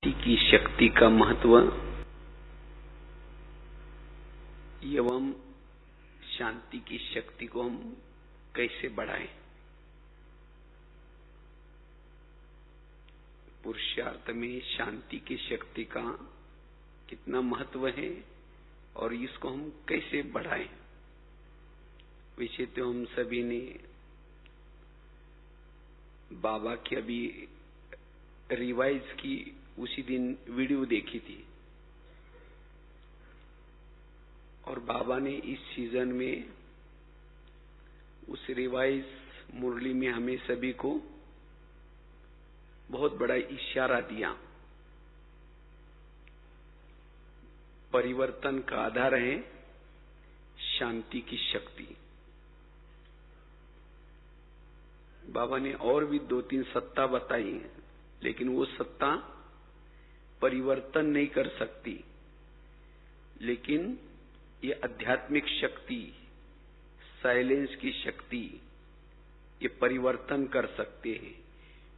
की शक्ति का महत्व एवं शांति की शक्ति को हम कैसे बढ़ाएं। पुरुषार्थ में शांति की शक्ति का कितना महत्व है और इसको हम कैसे बढ़ाएं। वैसे तो हम सभी ने बाबा की अभी रिवाइज की उसी दिन वीडियो देखी थी और बाबा ने इस सीजन में उस रिवाइज मुरली में हमें सभी को बहुत बड़ा इशारा दिया। परिवर्तन का आधार है शांति की शक्ति। बाबा ने और भी 2-3 सत्ता बताई है, लेकिन वो सत्ता परिवर्तन नहीं कर सकती, लेकिन ये आध्यात्मिक शक्ति, साइलेंस की शक्ति, ये परिवर्तन कर सकते हैं।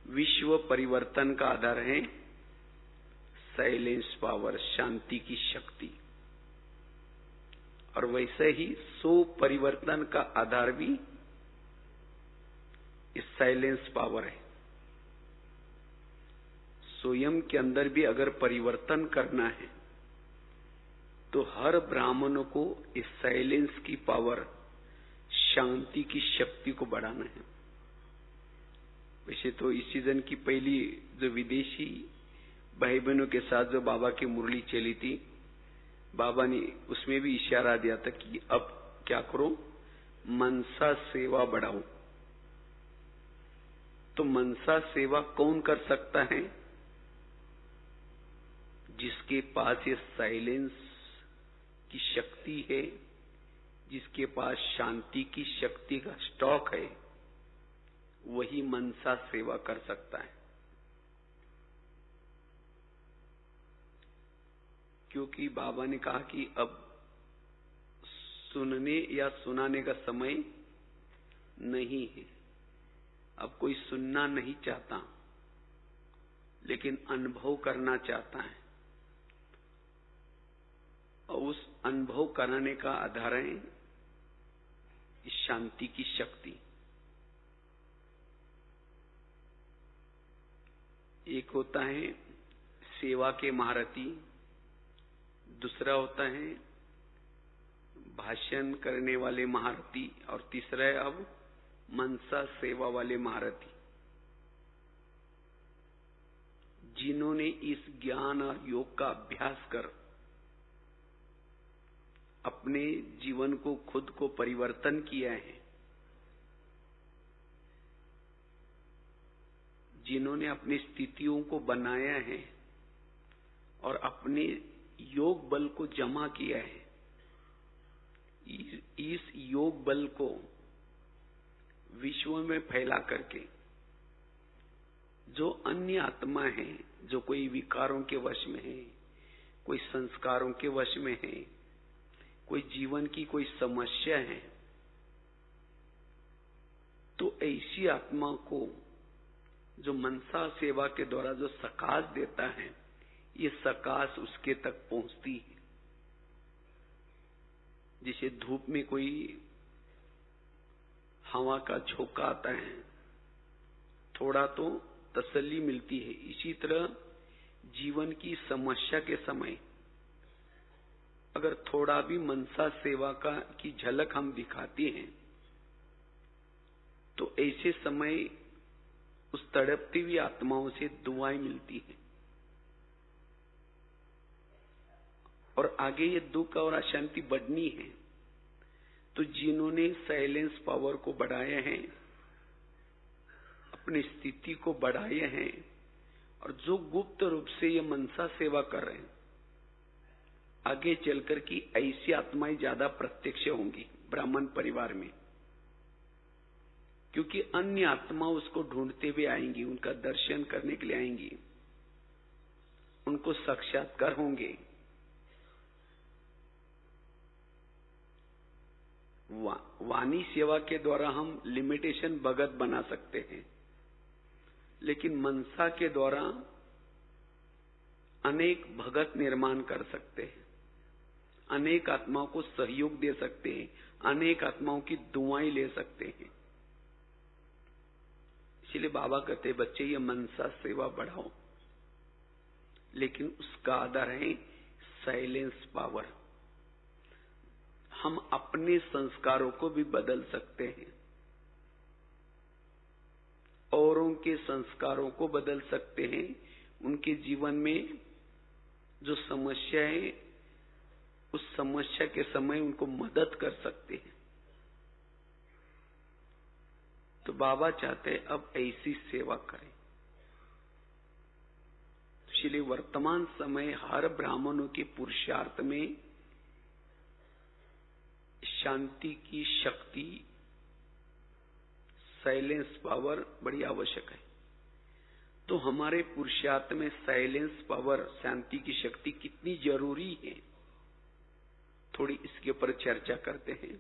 विश्व परिवर्तन का आधार है साइलेंस पावर, शांति की शक्ति। और वैसे ही 100 परिवर्तन का आधार भी इस साइलेंस पावर है। स्वयं के अंदर भी अगर परिवर्तन करना है तो हर ब्राह्मण को इस साइलेंस की पावर, शांति की शक्ति को बढ़ाना है। वैसे तो इस सीजन की पहली जो विदेशी भाई बहनों के साथ जो बाबा की मुरली चली थी, बाबा ने उसमें भी इशारा दिया था कि अब क्या करो, मनसा सेवा बढ़ाओ। तो मनसा सेवा कौन कर सकता है? जिसके पास ये साइलेंस की शक्ति है, जिसके पास शांति की शक्ति का स्टॉक है, वही मनसा सेवा कर सकता है। क्योंकि बाबा ने कहा कि अब सुनने या सुनाने का समय नहीं है। अब कोई सुनना नहीं चाहता, लेकिन अनुभव करना चाहता है। और उस अनुभव कराने का आधार है इस शांति की शक्ति। एक होता है सेवा के महारथी, दूसरा होता है भाषण करने वाले महारथी, और तीसरा है अब मनसा सेवा वाले महारथी। जिन्होंने इस ज्ञान और योग का अभ्यास कर अपने जीवन को, खुद को परिवर्तन किया है, जिन्होंने अपनी स्थितियों को बनाया है और अपने योग बल को जमा किया है, इस योग बल को विश्व में फैला करके जो अन्य आत्मा है, जो कोई विकारों के वश में है, कोई संस्कारों के वश में है, कोई जीवन की कोई समस्या है, तो ऐसी आत्मा को जो मनसा सेवा के द्वारा जो सकाश देता है, ये सकाश उसके तक पहुंचती है। जैसे धूप में कोई हवा का झोंका आता है, थोड़ा तो तसल्ली मिलती है। इसी तरह जीवन की समस्या के समय अगर थोड़ा भी मनसा सेवा की झलक हम दिखाते हैं, तो ऐसे समय उस तड़पती हुई आत्माओं से दुआएं मिलती हैं और आगे ये दुख और अशांति बढ़नी है। तो जिन्होंने साइलेंस पावर को बढ़ाया है, अपनी स्थिति को बढ़ाया है, और जो गुप्त रूप से ये मनसा सेवा कर रहे हैं, आगे चलकर की ऐसी आत्माएं ज्यादा प्रत्यक्ष होंगी ब्राह्मण परिवार में। क्योंकि अन्य आत्मा उसको ढूंढते हुए आएंगी, उनका दर्शन करने के लिए आएंगी, उनको साक्षात्कार होंगे। वाणी सेवा के द्वारा हम लिमिटेशन भगत बना सकते हैं, लेकिन मनसा के द्वारा अनेक भगत निर्माण कर सकते हैं, अनेक आत्माओं को सहयोग दे सकते हैं, अनेक आत्माओं की दुआएं ले सकते हैं। इसलिए बाबा कहते हैं, बच्चे ये मनसा सेवा बढ़ाओ, लेकिन उसका आधार है साइलेंस पावर। हम अपने संस्कारों को भी बदल सकते हैं, औरों के संस्कारों को बदल सकते हैं, उनके जीवन में जो समस्या है उस समस्या के समय उनको मदद कर सकते हैं। तो बाबा चाहते हैं अब ऐसी सेवा करें। इसलिए वर्तमान समय हर ब्राह्मणों के पुरुषार्थ में शांति की शक्ति, साइलेंस पावर बड़ी आवश्यक है। तो हमारे पुरुषार्थ में साइलेंस पावर, शांति की शक्ति कितनी जरूरी है, थोड़ी इसके ऊपर चर्चा करते हैं।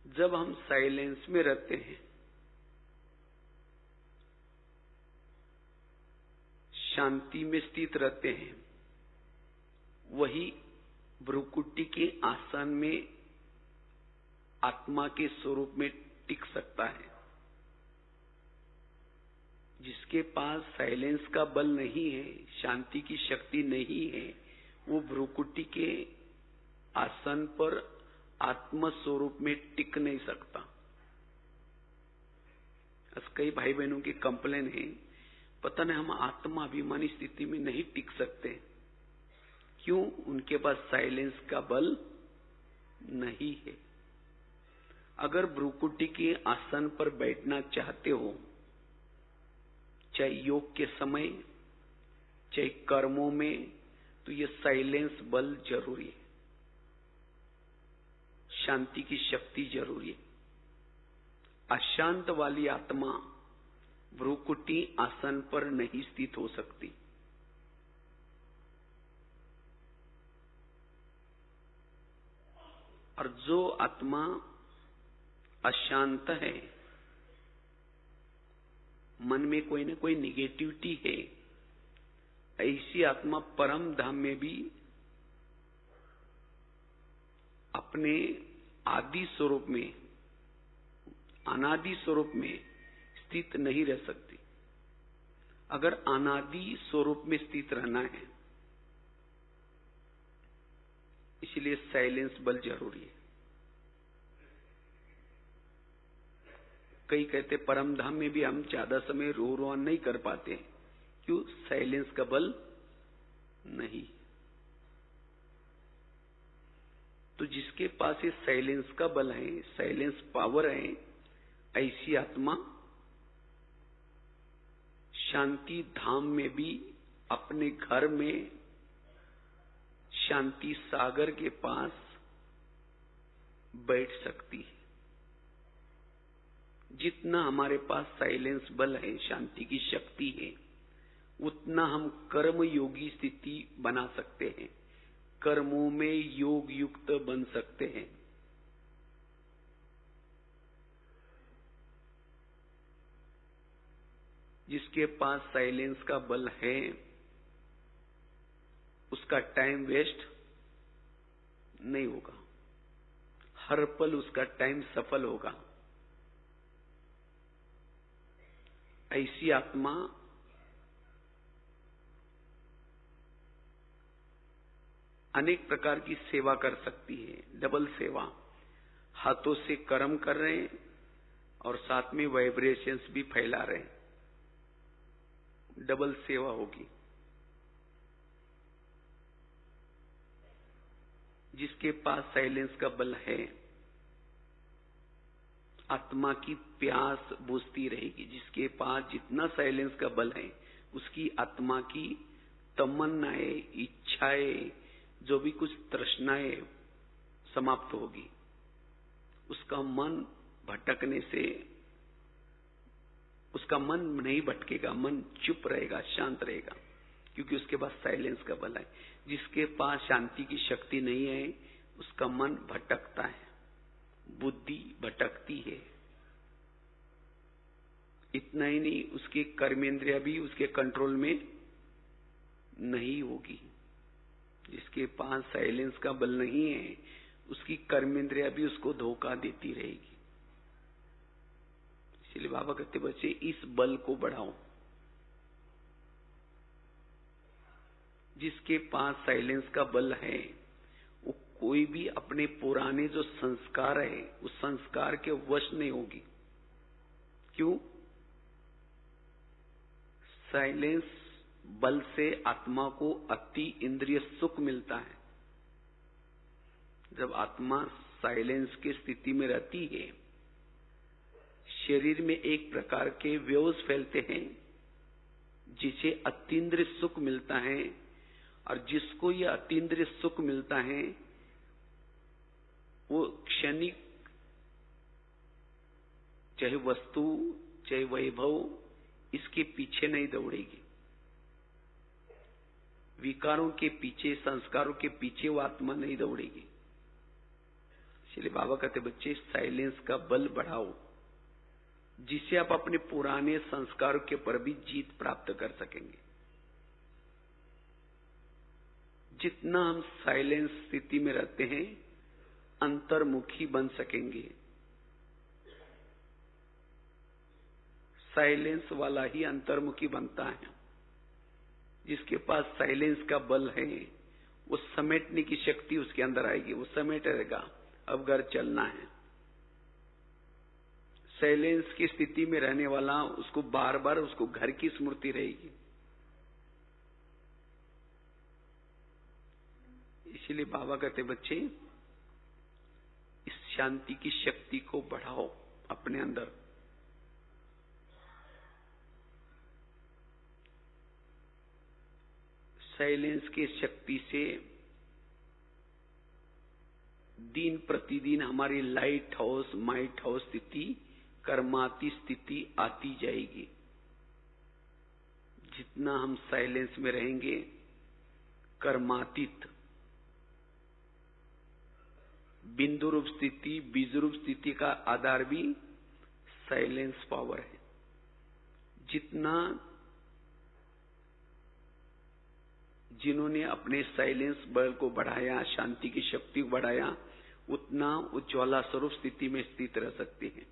जब हम साइलेंस में रहते हैं, शांति में स्थित रहते हैं, वही भ्रुकुटी के आसन में आत्मा के स्वरूप में टिक सकता है। जिसके पास साइलेंस का बल नहीं है, शांति की शक्ति नहीं है, वो भ्रुकुटी के आसन पर आत्म स्वरूप में टिक नहीं सकता। कई भाई बहनों की कंप्लेन है, पता नहीं हम आत्माभिमानी स्थिति में नहीं टिक सकते। क्यों? उनके पास साइलेंस का बल नहीं है। अगर भ्रुकुटी के आसन पर बैठना चाहते हो, चाहे योग के समय, चाहे कर्मों में, तो ये साइलेंस बल जरूरी है, शांति की शक्ति जरूरी है। अशांत वाली आत्मा भ्रुकुटी आसन पर नहीं स्थित हो सकती। और जो आत्मा अशांत है, मन में कोई न कोई निगेटिविटी है, ऐसी आत्मा परम धाम में भी अपने आदि स्वरूप में, अनादि स्वरूप में स्थित नहीं रह सकती। अगर अनादि स्वरूप में स्थित रहना है, इसलिए साइलेंस बल जरूरी है। कई कहते परम धाम में भी हम ज्यादा समय रोहन नहीं कर पाते, क्यों? साइलेंस का बल नहीं। तो जिसके पास ये साइलेंस का बल है, साइलेंस पावर है, ऐसी आत्मा शांति धाम में भी अपने घर में शांति सागर के पास बैठ सकती है। जितना हमारे पास साइलेंस बल है, शांति की शक्ति है, उतना हम कर्म योगी स्थिति बना सकते हैं, कर्मों में योग युक्त बन सकते हैं। जिसके पास साइलेंस का बल है, उसका टाइम वेस्ट नहीं होगा, हर पल उसका टाइम सफल होगा। ऐसी आत्मा अनेक प्रकार की सेवा कर सकती है, डबल सेवा। हाथों से कर्म कर रहे हैं और साथ में वाइब्रेशंस भी फैला रहे हैं, डबल सेवा होगी। जिसके पास साइलेंस का बल है, आत्मा की प्यास बुझती रहेगी। जिसके पास जितना साइलेंस का बल है, उसकी आत्मा की तमन्नाएं, इच्छाएं, जो भी कुछ तृष्णाएं समाप्त होगी। उसका मन भटकने से, उसका मन नहीं भटकेगा, मन चुप रहेगा, शांत रहेगा, क्योंकि उसके पास साइलेंस का बल है। जिसके पास शांति की शक्ति नहीं है, उसका मन भटकता है, बुद्धि भटकती है। इतना ही नहीं, उसके कर्मेंद्रिय भी उसके कंट्रोल में नहीं होगी। जिसके पास साइलेंस का बल नहीं है, उसकी कर्मेंद्रिया भी उसको धोखा देती रहेगी। इसलिए बाबा कहते बच्चे इस बल को बढ़ाओ। जिसके पास साइलेंस का बल है, वो कोई भी अपने पुराने जो संस्कार है उस संस्कार के वश नहीं होगी। क्यों? साइलेंस बल से आत्मा को अति इंद्रिय सुख मिलता है। जब आत्मा साइलेंस की स्थिति में रहती है, शरीर में एक प्रकार के वेव्स फैलते हैं जिसे अतीन्द्रिय सुख मिलता है। और जिसको यह अतीन्द्रिय सुख मिलता है वो क्षणिक, चाहे वस्तु चाहे वैभव, इसके पीछे नहीं दौड़ेगी। विकारों के पीछे, संस्कारों के पीछे वो आत्मा नहीं दौड़ेगी। इसलिए बाबा कहते बच्चे साइलेंस का बल बढ़ाओ, जिससे आप अपने पुराने संस्कारों के पर भी जीत प्राप्त कर सकेंगे। जितना हम साइलेंस स्थिति में रहते हैं, अंतर्मुखी बन सकेंगे। साइलेंस वाला ही अंतर्मुखी बनता है। जिसके पास साइलेंस का बल है, वो समेटने की शक्ति उसके अंदर आएगी, वो समेटेगा। अब घर चलना है। साइलेंस की स्थिति में रहने वाला, उसको बार बार उसको घर की स्मृति रहेगी। इसीलिए बाबा कहते बच्चे इस शांति की शक्ति को बढ़ाओ अपने अंदर। साइलेंस की शक्ति से दिन प्रतिदिन हमारी लाइट हाउस, माइट हाउस स्थिति, कर्माती स्थिति आती जाएगी। जितना हम साइलेंस में रहेंगे, कर्मातीत बिंदु रूप स्थिति, बीज रूप स्थिति का आधार भी साइलेंस पावर है। जितना जिन्होंने अपने साइलेंस बल को बढ़ाया, शांति की शक्ति को बढ़ाया, उतना उज्ज्वला स्वरूप स्थिति में स्थित रह सकते हैं।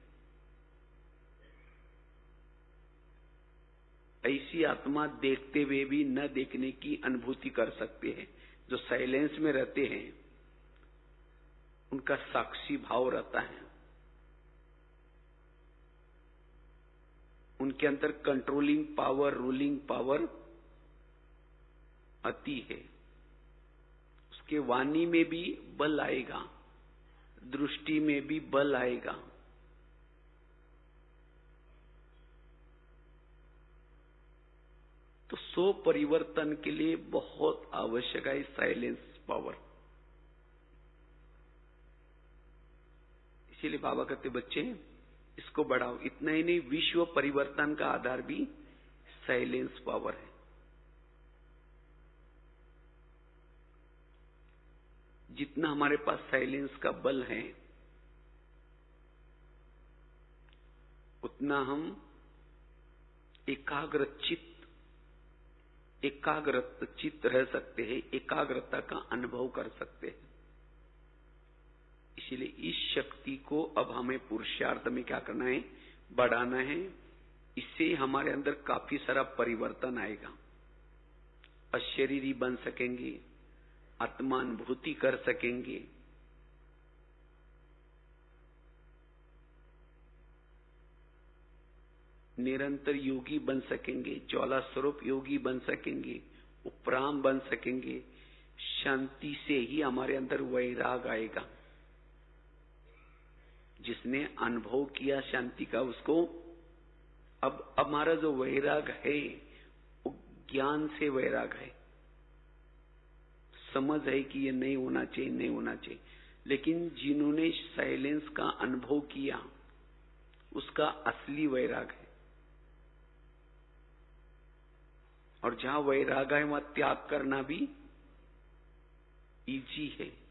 ऐसी आत्मा देखते हुए भी न देखने की अनुभूति कर सकते हैं। जो साइलेंस में रहते हैं उनका साक्षी भाव रहता है, उनके अंदर कंट्रोलिंग पावर, रूलिंग पावर आती है। उसके वाणी में भी बल आएगा, दृष्टि में भी बल आएगा। तो सो परिवर्तन के लिए बहुत आवश्यक है साइलेंस पावर। इसीलिए बाबा कहते बच्चे इसको बढ़ाओ। इतना ही नहीं, विश्व परिवर्तन का आधार भी साइलेंस पावर है। जितना हमारे पास साइलेंस का बल है, उतना हम एकाग्र चित्त रह सकते हैं, एकाग्रता का अनुभव कर सकते हैं। इसीलिए इस शक्ति को अब हमें पुरुषार्थ में क्या करना है? बढ़ाना है। इससे हमारे अंदर काफी सारा परिवर्तन आएगा। अशरीरी बन सकेंगे, आत्मानुभूति कर सकेंगे, निरंतर योगी बन सकेंगे, ज्वाला स्वरूप योगी बन सकेंगे, उपराम बन सकेंगे। शांति से ही हमारे अंदर वैराग आएगा। जिसने अनुभव किया शांति का, उसको अब हमारा जो वैराग है वो ज्ञान से वैराग है। समझ है कि ये नहीं होना चाहिए, नहीं होना चाहिए। लेकिन जिन्होंने साइलेंस का अनुभव किया, उसका असली वैराग है। और जहां वैराग है वहां त्याग करना भी इजी है।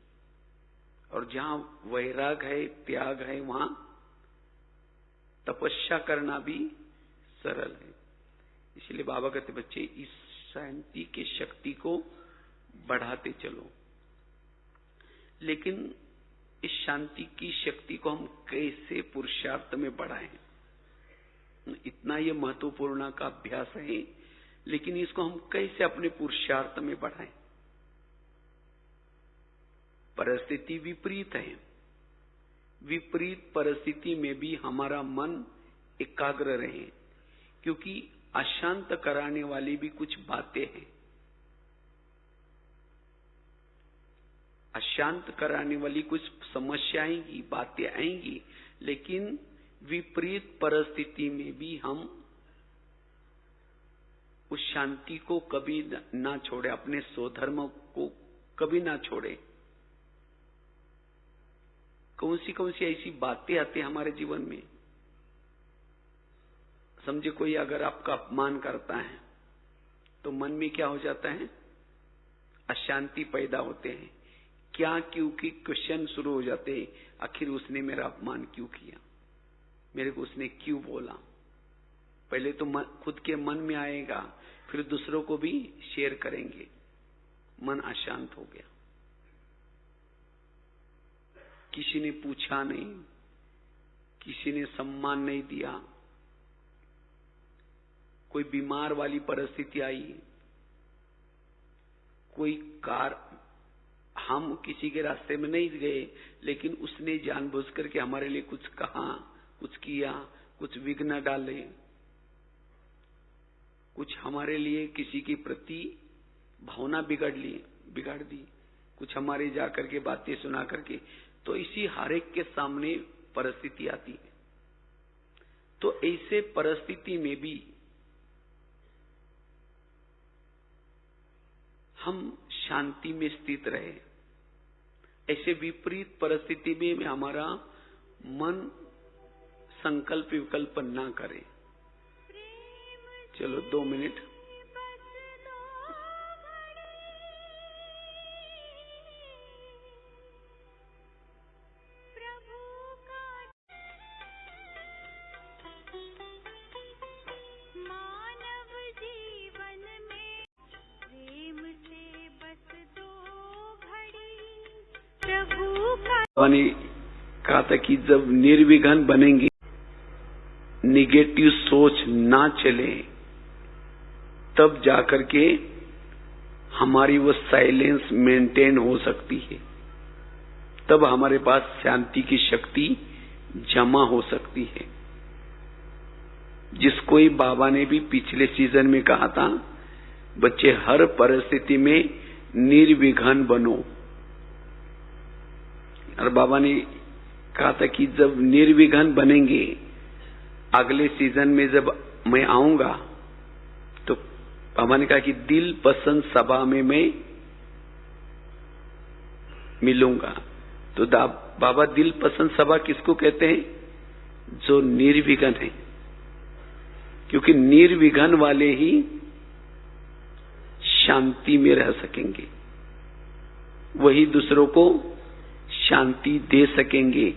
और जहां वैराग है, त्याग है, वहां तपस्या करना भी सरल है। इसलिए बाबा कहते बच्चे इस शांति की शक्ति को बढ़ाते चलो। लेकिन इस शांति की शक्ति को हम कैसे पुरुषार्थ में बढ़ाएं, इतना ये महत्वपूर्ण का अभ्यास है। लेकिन इसको हम कैसे अपने पुरुषार्थ में बढ़ाएं? परिस्थिति विपरीत है। विपरीत परिस्थिति में भी हमारा मन एकाग्र रहे, क्योंकि अशांत कराने वाली भी कुछ बातें हैं। अशांत कराने वाली कुछ समस्या आएंगी, बातें आएंगी, लेकिन विपरीत परिस्थिति में भी हम उस शांति को कभी ना छोड़े, अपने स्वधर्म को कभी ना छोड़े। कौन सी ऐसी बातें आती है हमारे जीवन में? समझे कोई अगर आपका अपमान करता है तो मन में क्या हो जाता है? अशांति पैदा होते हैं। क्या क्यों की क्वेश्चन शुरू हो जाते हैं। आखिर उसने मेरा अपमान क्यों किया, मेरे को उसने क्यों बोला? पहले तो खुद के मन में आएगा, फिर दूसरों को भी शेयर करेंगे। मन अशांत हो गया। किसी ने पूछा नहीं, किसी ने सम्मान नहीं दिया, कोई बीमार वाली परिस्थिति आई, कोई कार, हम किसी के रास्ते में नहीं गए, लेकिन उसने जानबूझ करके हमारे लिए कुछ कहा, कुछ किया, कुछ विघ्न डाले, कुछ हमारे लिए किसी के प्रति भावना बिगाड़ दी, कुछ हमारे जाकर के बातें सुना करके। तो इसी हर एक के सामने परिस्थिति आती है। तो ऐसे परिस्थिति में भी हम शांति में स्थित रहे। ऐसे विपरीत परिस्थिति में हमारा मन संकल्प विकल्प ना करे। चलो 2 मिनट। ने कहा था कि जब निर्विघ्न बनेंगे, निगेटिव सोच ना चले, तब जाकर के हमारी वो साइलेंस मेंटेन हो सकती है। तब हमारे पास शांति की शक्ति जमा हो सकती है। जिसको ही बाबा ने भी पिछले सीजन में कहा था, बच्चे हर परिस्थिति में निर्विघ्न बनो। और बाबा ने कहा था कि जब निर्विघ्न बनेंगे, अगले सीजन में जब मैं आऊंगा, तो बाबा ने कहा कि दिल पसंद सभा में मैं मिलूंगा। तो बाबा दिल पसंद सभा किसको कहते हैं? जो निर्विघ्न है। क्योंकि निर्विघ्न वाले ही शांति में रह सकेंगे, वही दूसरों को शांति दे सकेंगे,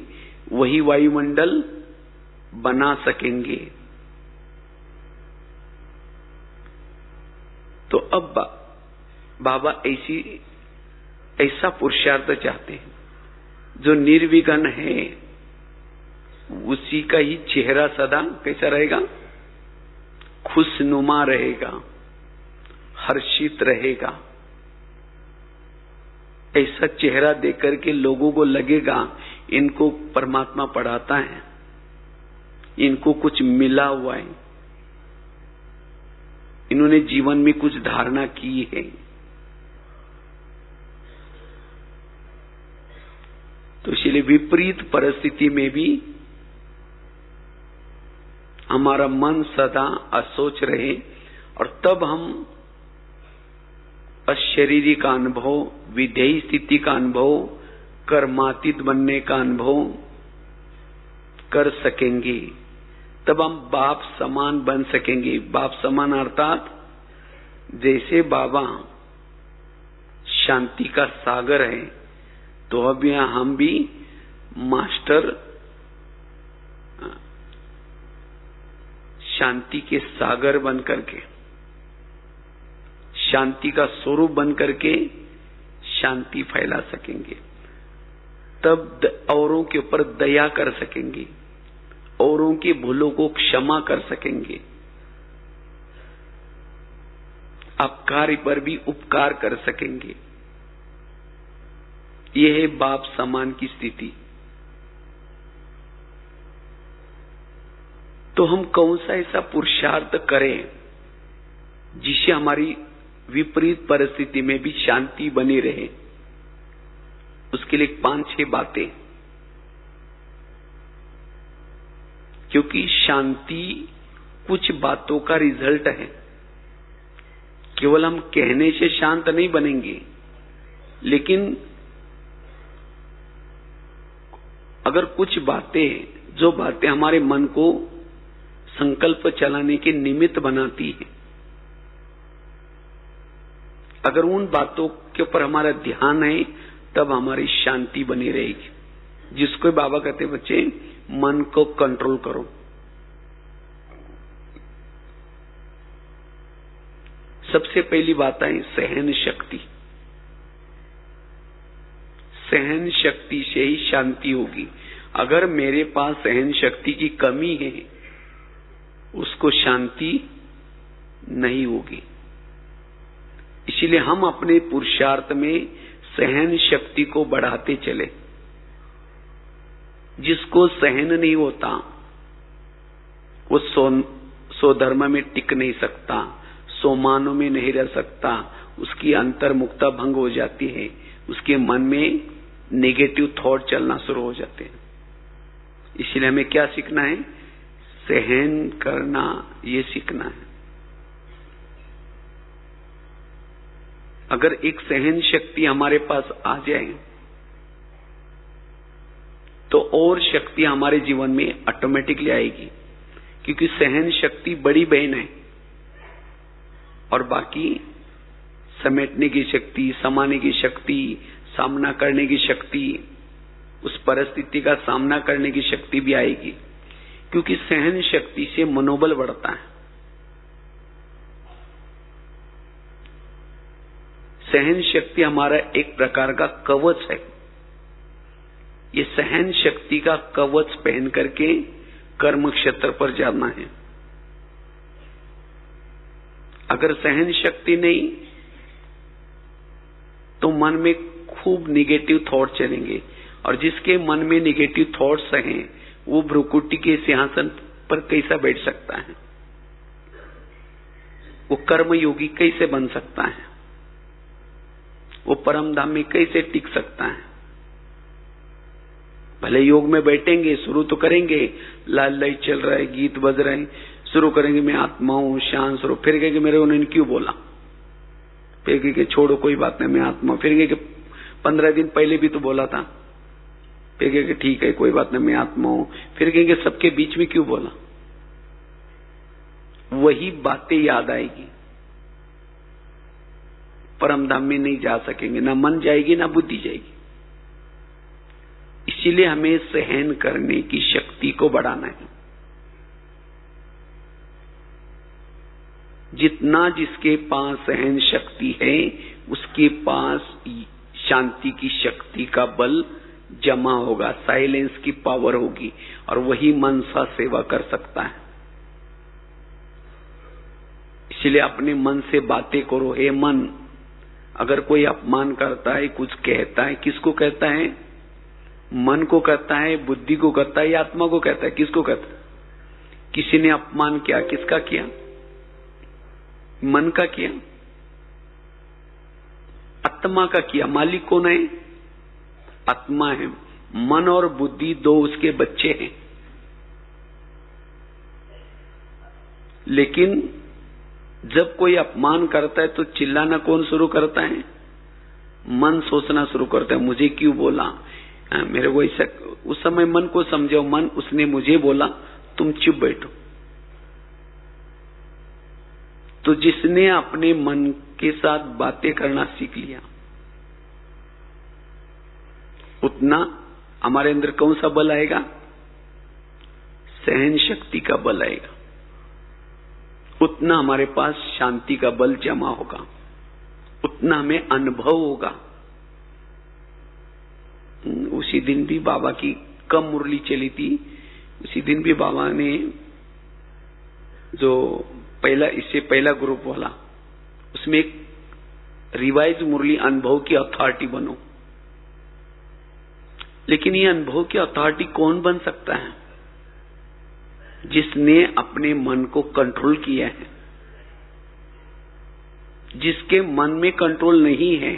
वही वायुमंडल बना सकेंगे। तो अब बाबा ऐसा पुरुषार्थ चाहते हैं। जो निर्विघ्न है उसी का ही चेहरा सदा कैसा रहेगा? खुशनुमा रहेगा, हर्षित रहेगा। ऐसा चेहरा देकर के लोगों को लगेगा इनको परमात्मा पढ़ाता है, इनको कुछ मिला हुआ है, इन्होंने जीवन में कुछ धारणा की है। तो इसलिए विपरीत परिस्थिति में भी हमारा मन सदा असोच रहे, और तब हम अशरीरी का अनुभव, विधेयी स्थिति का अनुभव, कर्मातीत बनने का अनुभव कर सकेंगे। तब हम बाप समान बन सकेंगे। बाप समान अर्थात जैसे बाबा शांति का सागर है, तो अब यहां हम भी मास्टर शांति के सागर बन करके शांति का स्वरूप बन करके शांति फैला सकेंगे, तब औरों के ऊपर दया कर सकेंगे, औरों की भूलों को क्षमा कर सकेंगे, अपकार पर भी उपकार कर सकेंगे। यह है बाप समान की स्थिति। तो हम कौन सा ऐसा पुरुषार्थ करें जिससे हमारी विपरीत परिस्थिति में भी शांति बनी रहे? उसके लिए 5-6 बातें, क्योंकि शांति कुछ बातों का रिजल्ट है। केवल हम कहने से शांत नहीं बनेंगे, लेकिन अगर कुछ बातें, जो बातें हमारे मन को संकल्प चलाने के निमित्त बनाती है, अगर उन बातों के ऊपर हमारा ध्यान है, तब हमारी शांति बनी रहेगी। जिसको बाबा कहते बच्चे, मन को कंट्रोल करो। सबसे पहली बात है सहन शक्ति। सहन शक्ति से ही शांति होगी। अगर मेरे पास सहन शक्ति की कमी है, उसको शांति नहीं होगी। इसीलिए हम अपने पुरुषार्थ में सहन शक्ति को बढ़ाते चले। जिसको सहन नहीं होता वो स्वधर्म में टिक नहीं सकता, सोमानों में नहीं रह सकता, उसकी अंतर्मुखता भंग हो जाती है, उसके मन में नेगेटिव थॉट चलना शुरू हो जाते हैं। इसलिए हमें क्या सीखना है? सहन करना, ये सीखना है। अगर एक सहन शक्ति हमारे पास आ जाए तो और शक्ति हमारे जीवन में ऑटोमेटिकली आएगी, क्योंकि सहन शक्ति बड़ी बहन है और बाकी समेटने की शक्ति, समाने की शक्ति, सामना करने की शक्ति, उस परिस्थिति का सामना करने की शक्ति भी आएगी, क्योंकि सहन शक्ति से मनोबल बढ़ता है। सहन शक्ति हमारा एक प्रकार का कवच है। ये सहन शक्ति का कवच पहन करके कर्म क्षेत्र पर जाना है। अगर सहन शक्ति नहीं तो मन में खूब निगेटिव थॉट चलेंगे, और जिसके मन में निगेटिव थॉट्स हैं वो भ्रुकुटी के सिंहासन पर कैसा बैठ सकता है? वो कर्म योगी कैसे बन सकता है? वो परम धाम में कैसे टिक सकता है? भले योग में बैठेंगे, शुरू तो करेंगे, लाल लाइट चल रहा है, गीत बज रहे हैं, शुरू करेंगे मैं आत्मा हूं, शांत स्वरूप, फिर कहेंगे मेरे उन्होंने क्यों बोला, फिर कहेंगे छोड़ो कोई बात नहीं मैं आत्मा, फिर कहेंगे 15 दिन पहले भी तो बोला था, फिर कहेंगे ठीक है कोई बात नहीं मैं आत्मा हूं, फिर कहेंगे सबके बीच में क्यों बोला। वही बातें याद आएगी, परम धाम में नहीं जा सकेंगे, ना मन जाएगी ना बुद्धि जाएगी। इसीलिए हमें सहन करने की शक्ति को बढ़ाना है। जितना जिसके पास सहन शक्ति है उसके पास शांति की शक्ति का बल जमा होगा, साइलेंस की पावर होगी, और वही मन सा सेवा कर सकता है। इसलिए अपने मन से बातें करो। हे मन, अगर कोई अपमान करता है, कुछ कहता है, किसको कहता है? मन को कहता है, बुद्धि को कहता है, या आत्मा को कहता है? किसको कहता है? किसी ने अपमान किया, किसका किया? मन का किया, आत्मा का किया। मालिक कौन है? आत्मा है। मन और बुद्धि दो उसके बच्चे हैं। लेकिन जब कोई अपमान करता है तो चिल्लाना कौन शुरू करता है? मन सोचना शुरू करता है, मुझे क्यों बोला, मेरे को ऐसा। उस समय मन को समझो, मन उसने मुझे बोला, तुम चुप बैठो। तो जिसने अपने मन के साथ बातें करना सीख लिया, उतना हमारे अंदर कौन सा बल आएगा? सहन शक्ति का बल आएगा। उतना हमारे पास शांति का बल जमा होगा। न हमें अनुभव होगा। उसी दिन भी बाबा की कम मुरली चली थी। उसी दिन भी बाबा ने जो इससे पहला ग्रुप वाला, उसमें एक रिवाइज मुरली अनुभव की अथॉरिटी बनो। लेकिन ये अनुभव की अथॉरिटी कौन बन सकता है? जिसने अपने मन को कंट्रोल किया है। जिसके मन में कंट्रोल नहीं है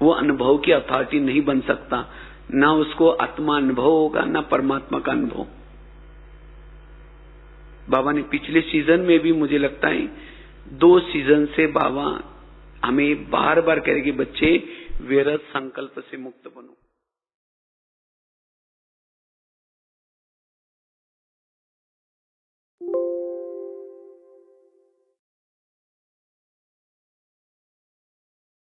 वो अनुभव की अथॉरिटी नहीं बन सकता। ना उसको आत्मा अनुभव होगा, ना परमात्मा का अनुभव। बाबा ने पिछले सीजन में भी, मुझे लगता है 2 सीजन से बाबा हमें बार बार कह रहे कि बच्चे विरत संकल्प से मुक्त बनो।